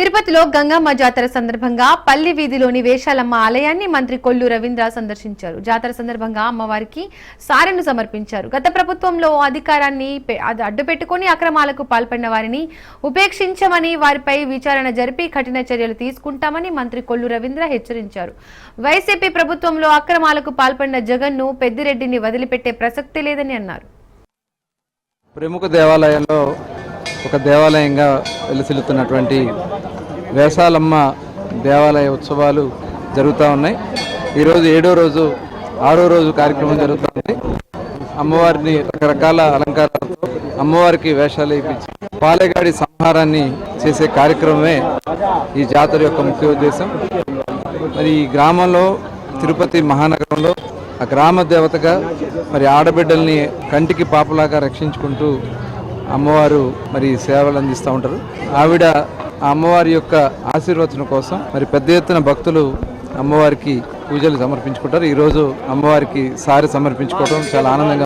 తిరుపతిలో గంగమ్మ జాతర సందర్భంగా పల్లి వీధిలోని వేషాలమ్మ ఆలయాన్ని మంత్రి కొల్లు రవీంద్ర సందర్శించారు. జాతర సందర్భంగా అమ్మవారికి సారెను సమర్పించారు. గత ప్రభుత్వంలో అధికారాన్ని అడ్డుపెట్టుకుని అక్రమాలకు పాల్పడిన వారిని ఉపేక్షించమని, వారిపై విచారణ జరిపి కఠిన చర్యలు తీసుకుంటామని మంత్రి కొల్లు రవీంద్ర హెచ్చరించారు. వైసీపీ ప్రభుత్వంలో అక్రమాలకు పాల్పడిన జగన్ను పెద్దిరెడ్డిని వదిలిపెట్టే ప్రసక్తి లేదని అన్నారు. ప్రముఖ దేవాలయంలో ఒక దేవాలయంగా వెలసిల్లుతున్నటువంటి వేషాలమ్మ దేవాలయ ఉత్సవాలు జరుగుతూ ఉన్నాయి. ఈరోజు 7వ రోజు 6వ రోజు కార్యక్రమం జరుగుతుంది. అమ్మవారిని రకరకాల అలంకారాలతో అమ్మవారికి వేషాలు వేయించి పాలెగాడి సంహారాన్ని చేసే కార్యక్రమమే ఈ జాతర యొక్క ముఖ్య ఉద్దేశం. మరి ఈ గ్రామంలో తిరుపతి మహానగరంలో ఆ గ్రామ దేవతగా మరి ఆడబిడ్డల్ని కంటికి పాపలాగా రక్షించుకుంటూ అమ్మవారు మరి సేవలు అందిస్తూ ఉంటారు. ఆవిడ ఆ అమ్మవారి యొక్క ఆశీర్వచనం కోసం మరి పెద్ద ఎత్తున భక్తులు అమ్మవారికి పూజలు సమర్పించుకుంటారు. ఈరోజు అమ్మవారికి సారి సమర్పించుకోవడం చాలా ఆనందంగా